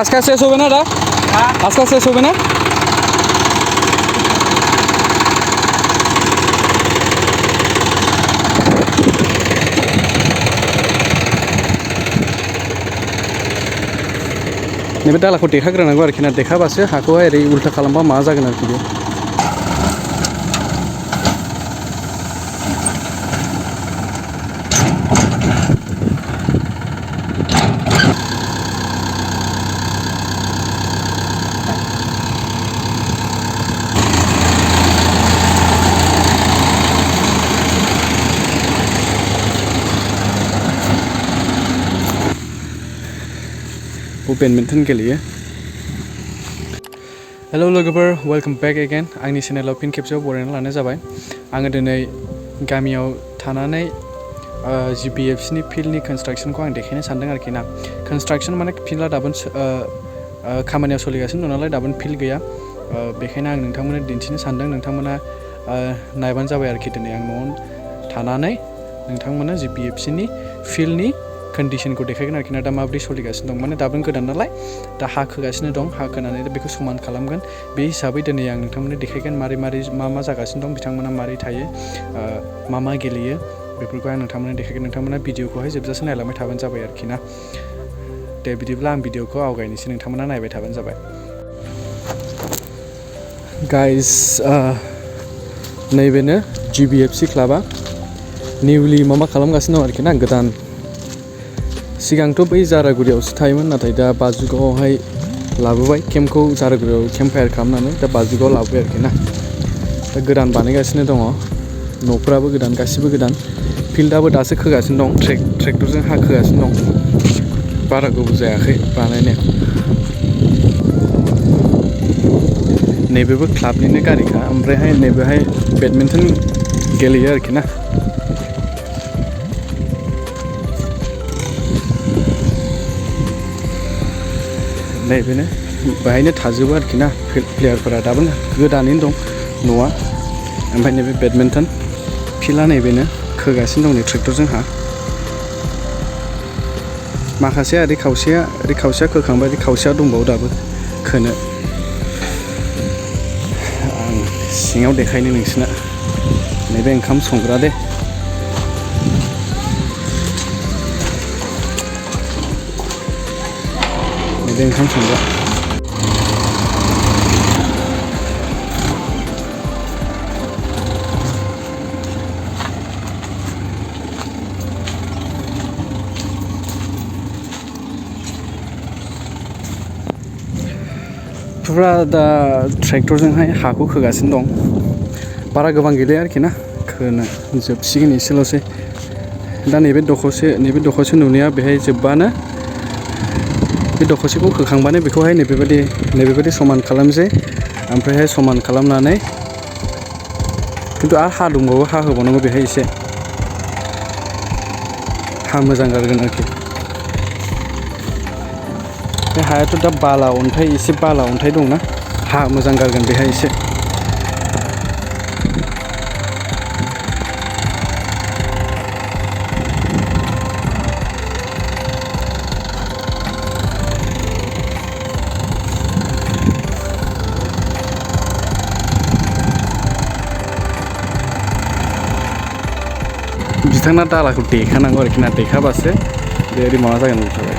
আজকে শেষ হবে না? আজকে শেষ হবে না? नैबे दालाखौ देखाग्रोनांगौ आरोखि ना, देखाबासो हाखौहाय ओरै उल्था खालामबा मा जागोन आरोखि बे। वो बैडमिन्टन गेलेयो। हेलो लोगोफोर, वेलकम बैक अगेन आंनि चेनेलाव फिन खेबसेयाव बरायना लानाय जाबाय। आङो दिनै गामियाव थानानै GPFC नि फिल्डनि कन्स्ट्राक्शनखौ आं देखायनो सानदों आरोखि ना। कन्स्ट्राक्शन माने फिल्डआ दाबो खामानियाव सोलिगासिनो दं नालाय, दाबो फिल्ड गैया। बेखायनो आं नोंथांमोननो दिन्थिनो सानदों। नोंथांमोना नायबानो जाबाय आरोखि। दिनै आं न'आव थानानै नोंथांमोना GPFC नि फिल्डनि कन्डिशनखौ देखायगोन आरोखि ना, दा माबोरै सोलिगासिनो दं। माने दाबो गोदान नालाय, दा हा खोगासिनो दं। हा खोनानै बेखौ समान खालामगोन। बे हिसाबै दिनै आं नोंथांमोननो देखायगोन मारै मा जागासिनो दं, बिथांमोना मारै थायो, मा गेलेयो, बेफोरखौ आं नोंथांमोननो देखायगोन। नोंथांमोना भिडिअखौहाय जोबजासे नायलांबाय थाबानो जाबाय आरोखि ना। दे बिदिब्ला आं भिडिअखौ आवगायनोसै, नोंथांमोना नायबाय थाबानो जाबाय। गाइस, नैबेनो GPFC क्लाबा निउलि मा खालामगासिनो दं आरोखि ना, गोदान। सिगांथ' बै जारागुरियावसो थायोमोन, नाथाय दा बाजुगावआवहाय लाबोबाय। केम्पखौ जारागुरियाव केम्प फायार खालामनानै दा बाजुगावआव लाबोबाय आरोखि ना। दा गोदान बानायगासिनो दङ, न'फ्राबो गोदान, गासिबो गोदान। फिल्डआबो दासो खोगासिनो दं, ट्रेक्टरजों हा खोगासिनो दं। बारा गोबाव जायाखै बानायनाया। नैबेबो क्लाबनिनो गारिखा, ओमफ्रायहाय नैबेहाय बेडमिन्टन गेलेयो आरोखि ना। नैबेनो बेहायनो थाजोबो आरोखि ना प्लेयारफोरा, दाबो गोदानैनो दं न'आ। ओमफ्राय नैबे बेडमिन्टन फिल्डआ नैबेनो खोगासिनो दं नै ट्रेक्टरजों हा। माखासे ओरै खावसेया खोखांबाय, ओरै खावसेया दंबावो दाबो खोनो। आं सिङाव देखायनो नोंसिना। नैबे ओंखाम संग्रा दे। नैबे ओंखाम संग्रा। फुरा दा ट्रेक्टरजोंहाय हाखौ खोगासिनो दं। बारा गोबां गैलिया आरोखि ना, खोनो जोबसिगोन एसेल'सै। दा नैबे दखरसे नुनाया बेहाय जोब्बानो, बे दखरसेखौ खोखांबानो बेखौहाय नैबेबायदि समान खालामसै। ओमफ्रायहाय समान खालामनानै खिन्थु आरो हा दंबावो, हा होबावनांगौ बेहाय एसे। हा मोजां गारगोन आरोखि। बे हायाथ' दा एसे बाला अन्थाइ दंना, हा मोजां गारगोन बेहाय एसे। बिथांना दालाखौ देखानांगौ आरोखि ना, देखाबासो बे ओरै माबा जागोन थाबाय।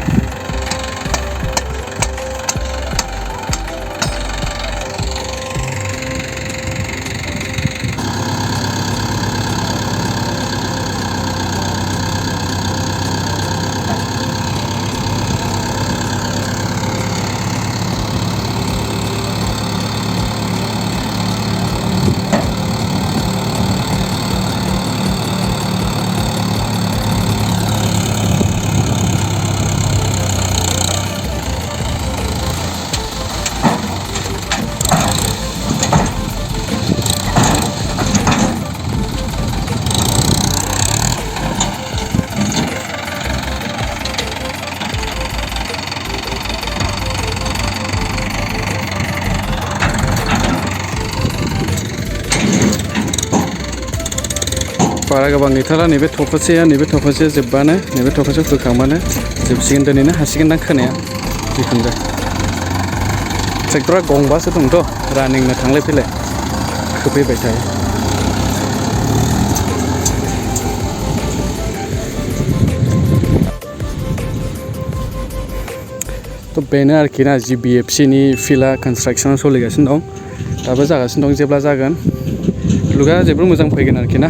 बारा गोबां गैथारला। नैबे थखसे जोब्बानो, नैबे थखसे खोखांबानो जोबसिगोन। दिनैनो हासिगोन दां खोनाया, जिखुनु जाया। ट्रेक्टरा गंबासो दंथ' रानिंनो थांलाय फैलाय खोफैबाय थायो। थ' बेनो आरोखि ना GBFC नि फिल्डआ कनस्ट्राक्सना सोलिगासिनो दं दाबो जागासिनो दं जेब्ला जागोन लुगा जोबोर मोजां फैगोन आरोखि ना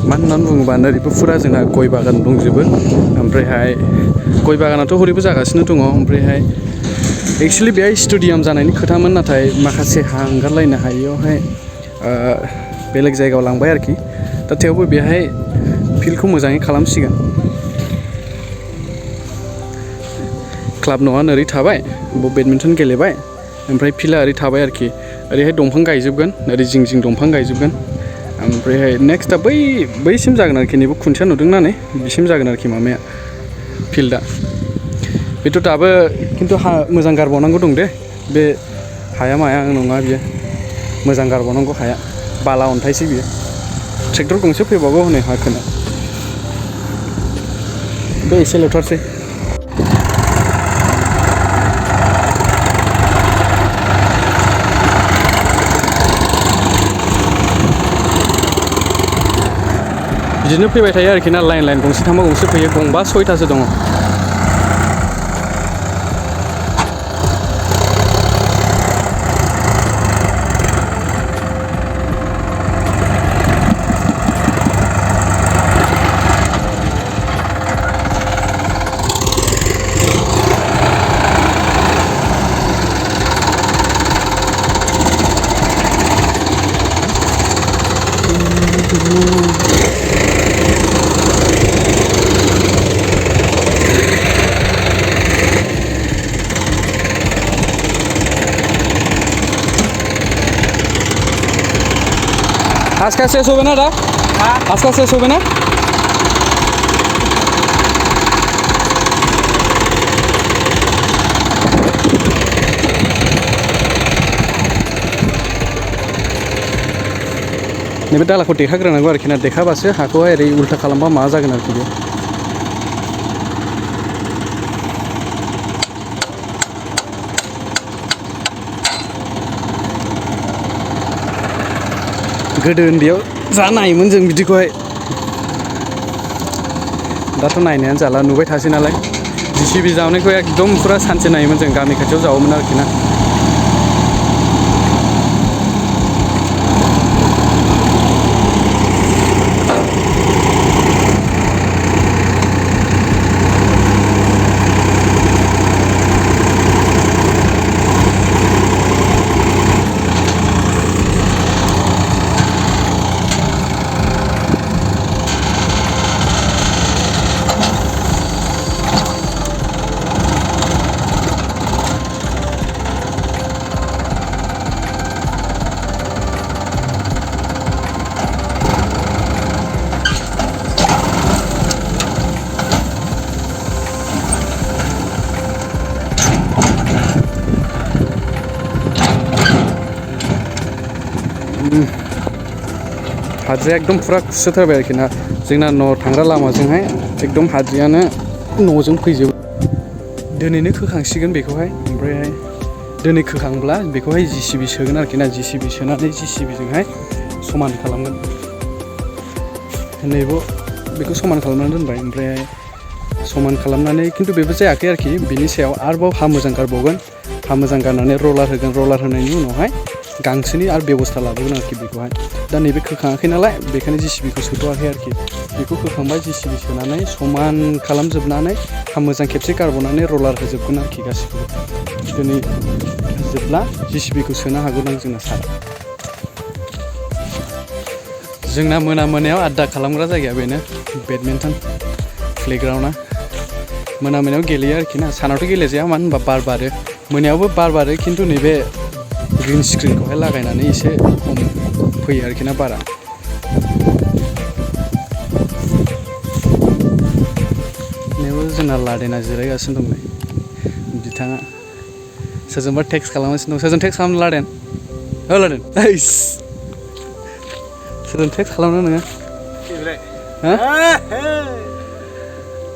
मानो होननानै बुङोबा ओरैबो फुरा जोंना गय बागान दंजोबो ओमफ्रायहाय गय बागानाथ' हरैबो जागासिनो दङ ओमफ्रायहाय एक्सुवेलि बेहाय स्टेडियाम जानायनि खोथामोन नाथाय माखासे हा ओंखारलायनो हायैयावहाय बेलेग जायगायाव लांबाय आरोखि दा थेवबो बेहाय फिल्डखौ मोजाङै खालामसिगोन। क्लाब न'आ ओरै थाबाय बेडमिन्टन गेलेबाय ओमफ्राय फिल्डआ ओरै थाबाय आरोखि ओरैहाय दंफां गायजोबगोन ओरै जिं जिं दंफां गायजोबगोन ओमफ्रायहाय नेक्स्टआ बैसिम जागोन आरोखि नैबे खुन्थिया नुदोंना नै बिसिम जागोन आरोखि माबाया फिल्डआ बेथ' दाबो खिन्थु हा मोजां गारबावनांगौ दं दे बे हाया माया नङा बियो मोजां गारबावनांगौ हाया बाला अन्थाइसो बियो ट्रेक्टर गंसे फैबावगौ हनै हा खोनो बे एसे ल'थारसै। बिदिनो फैबाय थायो आरोखि ना लाइन लाइन गंसे थांबा गंसे फैयो गंबा सयथासो दङ। आज का शेष होगा ना रा आज का शेष होगा ना नैबे दालाखौ देखाग्रोनांगौ आरोखि ना देखाबासो हाखौहाय ओरै उल्था खालामबा मा जागोन आरोखि बे गोदो उन्दैयाव जा नायोमोन जों बिदिखौहाय दाथ' नायनायानो जाला नुबाय थासै नालाय JCB जावनायखौ एकदम फुरा सानसे नायोमोन जों गामि खाथियाव जावोमोन आरोखि ना हाद्रिया एकदम फुरा खुस्रोथारबाय आरोखि ना जोंना न' थांग्रा लामाजोंहाय एकदम हाद्रियानो न'जों फैजोबो दिनैनो खोखांसिगोन बेखौहाय ओमफ्रायहाय दिनै खोखांब्ला बेखौहाय JCB सोगोन आरोखि ना JCB सोनानै JCBजोंहाय समान खालामगोन नैबो बेखौ समान खालामनानै दोनबाय ओमफ्रायहाय समान खालामनानै खिन्थु बेबो जायाखै आरोखि बिनि सायाव आरोबाव हा मोजां गारबावगोन हा मोजां गारनानै रलार होगोन रलार होनायनि उनावहाय गांसोनि आरो बेबस्था लाबोगोन आरोखि बेखौहाय दा नैबे खोखाङाखै नालाय बेखायनो JCBखौ सोथ'वाखै आरोखि बेखौ खोखांबाय JCB सोनानै समान खालामजोबनानै हा मोजां खेबसे गारबावनानै रलार होजोबगोन आरोखि गासिखौबो दिनै जोबब्ला JCBखौ सोनो हागौदां जोंना सारा जोंना मोनायाव आड्डा खालामग्रा जायगाया बेनो बेडमिन्टन प्लेग्राउन्डआ मोनायाव गेलेयो आरोखि ना सानावथ' गेलेजाया मानो होनबा बार बारो मोनायावबो बार बारो खिन्थु नैबे ग्रिन स्क्रिनखौहाय लागायनानै एसे खम फैयो आरोखि ना बारा नैबो जोंना लादेना जिरायगासिनो दं नै बिथाङा सोरजोंबा टेक्स्ट खालामगासिनो दं सोरजों टेक्स्ट खालामनो लादेन लादेन ओइस सोरजों टेक्स्ट खालामनो नोङो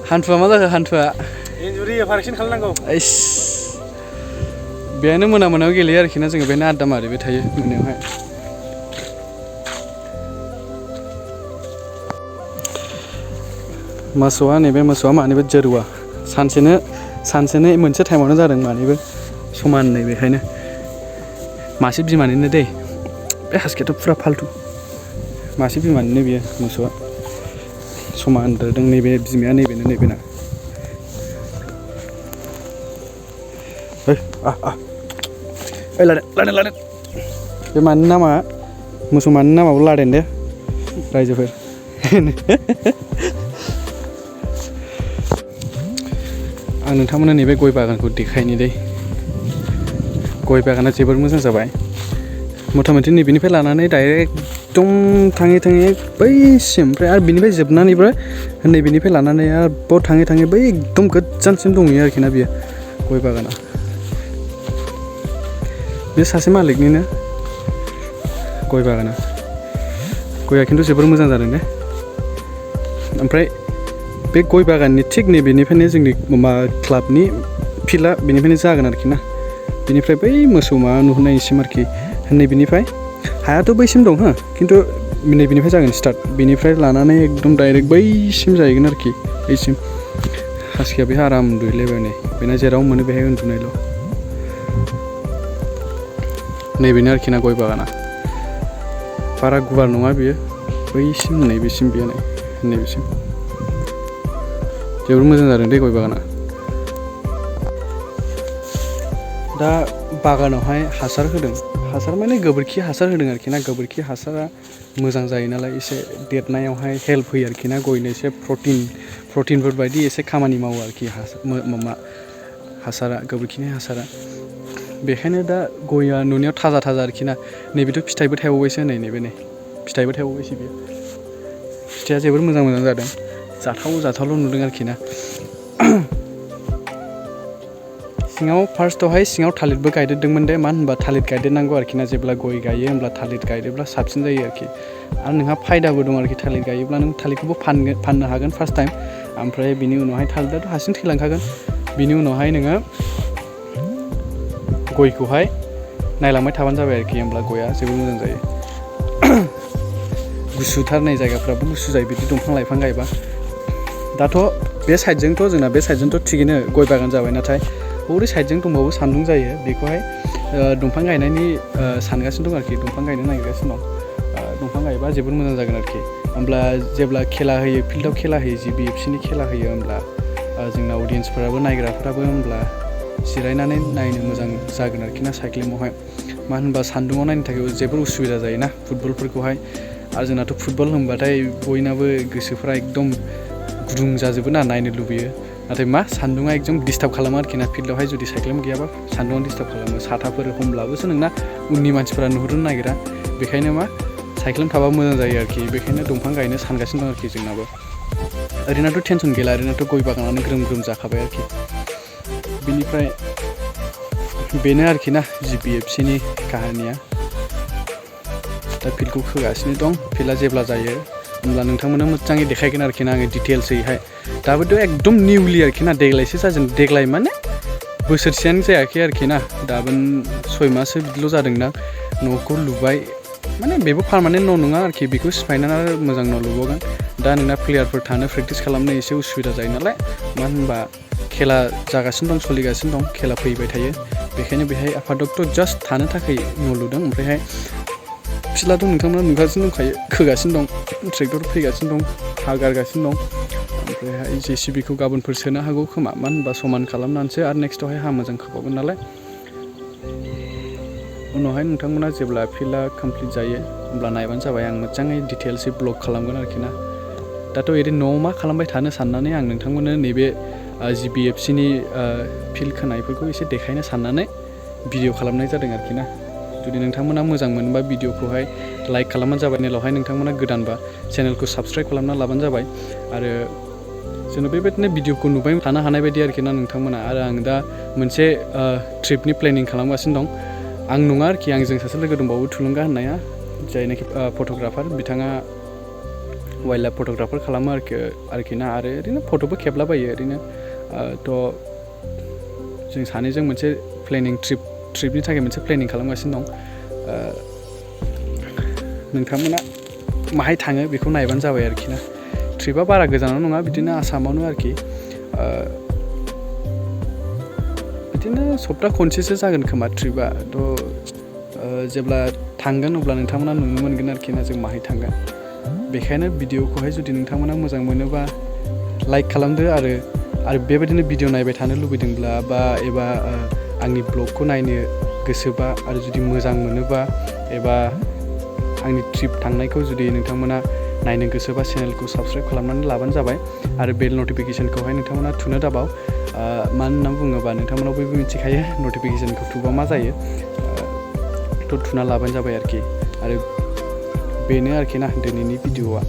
हान्थुआ मा जाखो हान्थुआ इन्जुरि अपारेसन खालामनांगौ ओइस बेहायनो मोनायाव गेलेयो आरोखि ना जोङो बेहायनो आड्डा मारिबाय थायो मोनायावहाय मोसौआ नैबे मोसौआ मानैबो जोरुवा सानसेनो मोनसे टाइमावनो जादों मानैबो समाननै बेखायनो मासे बिमानिनो दै बे हासकेटआथ' फुरा फाल्थु मासे बिमानिनो बियो मोसौआ समान देरदों नैबे बिमाया नैबेना लादेन बे मानि नामा मोसौ मानि नामाबो लादेन दे रायजोफोर आं नोंथांमोननो नैबे गय बागानखौ देखायनि दै गय बागाना जोबोर मोजां जाबाय मथा मथि नैबेनिफ्राय लानानै डाइरेक्ट एकदम थाङै बैसिम ओमफ्राय आरो बिनिफ्राय जोबनानैबो नैबेनिफ्राय लानानै आरोबाव थाङै बै एकदम गोजानसिम दंहैयो आरोखि ना बियो गय बागाना बे सासे मालिकनिनो गय बागाना गया खिन्थु जोबोर मोजां जादों दे ओमफ्राय बे गय बागाननि थिग नैबेनिफ्रायनो जोंनि माबा क्लाबनि फिल्डआ बेनिफ्रायनो जागोन आरोखि ना बेनिफ्राय बै मोसौ माबा नुहुरनायसिम आरोखि नैबेनिफ्राय हायाथ' बैसिम दं हो खिन्थु नैबेनिफ्राय जागोन स्टार्ट बेनिफ्राय लानानै एकदम डाइरेक्ट बैसिम जाहैगोन आरोखि बैसिम हासकिया बेहा आराम उन्दुहैलायबाय नै बेना जेराव मोनो बेहाय उन्दुनायल' नैबेनो आरोखि ना गय बागाना बारा गुवार नङा बियो बैसिम नैबेसिम बियो नैबेसिम जोबोर मोजां जादों दे गय बागाना दा बागानावहाय हासार होदों हासार माने गोबोरखि हासार होदों आरोखि ना गोबोरखि हासारा मोजां जायो नालाय एसे देरनायावहाय हेल्प होयो आरोखि ना गयनो एसे प्रटिनफोर बायदि एसे खामानि मावो आरोखि माबा हासारा गोबोरखिनि हासारा बेखायनो दा गया नुनायाव थाजा आरोखि ना नैबेथ' फिथाइबो थायबावबायसो नैबे फिथाइबो थायबावबायसो बियो फिथाइया जोबोर मोजां जादों जाथावल' नुदों आरोखि ना सिङाव फार्स्टआवहाय सिङाव थालिरबो गायदेरदोंमोन दे मानो होनबा थालिर गायदेरनांगौ आरोखि ना जेब्ला गय गायो होमब्ला थालिर गायदेरब्ला साबसिन जायो आरोखि आरो नोंहा फायदाबो दं आरोखि थालिर गायोब्ला नों थालिरखौबो फाननो हागोन फार्स्ट टाइम ओमफ्राय बिनि उनावहाय थालिराथ' हारसिं थैलांखागोन बिनि उनावहाय नोङो गयखौहाय नायलांबाय थाबानो जाबाय आरोखि होमब्ला गया जोबोर मोजां जायो गुसुथारनाय जायगाफ्राबो गुसु जायो बिदि दंफां लाइफां गायबा दाथ' बे साइडजोंथ' थिगैनो गय बागान जाबाय नाथाय हरै साइडजों दंबावो सान्दुं जायो बेखौहाय दंफां गायनायनि सानगासिनो दं आरोखि दंफां गायनो नागिरगासिनो दं दंफां गायबा जोबोर मोजां जागोन आरोखि होमब्ला जेब्ला खेला होयो फिल्डआव खेला होयो GBFCनि खेला होयो होमब्ला जोंना अडियेन्सफोराबो नायग्राफोराबो होमब्ला जिरायनानै नायनो मोजां जागोन आरोखि ना साइक्लिंआवहाय मानो होनबा सान्दुङाव नायनो थाखाय जोबोर उसुबिदा जायोना फुटबलफोरखौहाय आरो जोंनाथ' फुटबल होनबाथाय बयनाबो गोसोफ्रा एकदम गुदुं जाजोबो ना नायनो लुबैयो नाथाय मा सान्दुङा एकदम डिस्टार्ब खालामो आरोखि ना फिल्डआवहाय जुदि साइक्लिं गैयाबा सान्दुङा डिस्टार्ब खालामो साथाफोर हमब्लाबोसो नोंना उननि मानसिफोरा नुहुरनो नागिरा बेखायनो मा साइक्लिं थाबा मोजां जायो आरोखि बेखायनो दंफां गायनो सानगासिनो दं आरोखि जोंनाबो ओरैनोथ' टेनसन गैला ओरैनोथ' गय बागानानो ग्रोम जाखाबाय आरोखि बिनिफ्राय बेनो आरोखि ना GBFCनि काहानिया दा फिल्डखौ खोगासिनो दं फिल्डआ जेब्ला जायो होमब्ला नोंथांमोननो मोजाङै देखायगोन आरोखि ना आङो डिटेल्सैहाय दाबोथ' एकदम निउलि आरोखि ना देग्लायसो जाजेन देग्लाय माने बोसोरसेयानो जायाखै आरोखि ना दाबो 6 माससो बिदिल' जादोंदां न'खौ लुबाय माने बेबो पार्मानेन्ट न' नङा आरोखि बेखौ सिफायनानै आरो मोजां न' लुबावगोन दा नोंना प्लेयारफोर थानो प्रेक्टिस खालामनो एसे उसुबिदा जायो नालाय मानो होनबा खेला जागासिनो दं सोलिगासिनो दं खेला फैबाय थायो बेखायनो बेहाय आफादक्थ' जास्ट थानो थाखाय न' लुदों ओमफ्रायहाय फिल्डआथ' नोंथांमोना नुगासिनो दंखायो खोगासिनो दं ट्रेक्टर फैगासिनो दं हा गारगासिनो दं ओमफ्रायहाय JCBखौ गाबोनफोर सोनो हागौ खोमा मानो होनबा समान खालामनानैसो आरो नेक्स्टआवहाय हा मोजां खोबावगोन नालाय उनावहाय नोंथांमोना जेब्ला फिल्डआ कमप्लिट जायो होमब्ला नायबानो जाबाय आं मोजाङै डिटेल्सै ब्लग खालामगोन आरोखि ना दाथ' ओरैनो न'आव मा खालामबाय थानो साननानै आं नोंथांमोननो नैबे GBFCनि फिल्ड खोनायफोरखौ एसे देखायनो साननानै भिडिअ खालामनाय जादों आरोखि ना जुदि नोंथांमोना मोजां मोनोबा भिडिअखौहाय लाइक खालामबानो जाबाय चेनेलावहाय नोंथांमोना गोदानबा चेनेलखौ साबस्क्राइब खालामना लाबानो जाबाय आरो जोङो बेबायदिनो भिडिअखौ नुबाय थानो हानाय बायदि आरोखि ना नोंथांमोना आरो आं दा मोनसे ट्रिपनि प्लेनिं खालामगासिनो दं आं नङा आरोखि आंजों सासे लोगो दंबावो थुलुंगा होननाया जायनाखि फट'ग्राफार बिथाङा वाइल्ड लाइफ फट'ग्राफार खालामो आरोखि ना आरो ओरैनो फट'बो खेबलाबायो ओरैनो थ' जों सानैजों मोनसे प्लेनिं ट्रिप ट्रिपनि थाखाय मोनसे प्लेनिं खालामगासिनो दं नोंथांमोना माहाय थाङो बेखौ नायबानो जाबाय आरोखि ना ट्रिपआ बारा गोजानाव नङा बिदिनो आसामावनो आरोखि बिदिनो सप्ता खनसेसो जागोन खोमा ट्रिपआ जेब्ला थांगोन अब्ला नोंथांमोना नुनो मोनगोन आरोखि ना जों माहाय थांगोन बेखायनो भिडिअखौहाय जुदि नोंथांमोना मोजां मोनोबा लाइक खालामदो आरो बेबायदिनो भिडिअ नायबाय थानो लुबैदोंब्ला एबा आंनि ब्लगखौ नायनो गोसोबा आरो जुदि मोजां मोनोबा एबा आंनि ट्रिप थांनायखौ जुदि नोंथांमोना नायनो गोसोबा चेनेलखौ साबस्क्राइब खालामनानै लाबानो जाबाय आरो बेल नटिफिकेसनखौहाय नोंथांमोना थुनो दाबाव मानो होनना बुङोबा नोंथांमोना बयबो मिथिखायो नटिफिकेसनखौ थुबा मा जायो थुना लाबानो जाबाय आरोखि आरो बेनो आरोखि ना दिनैनि भिडिअआ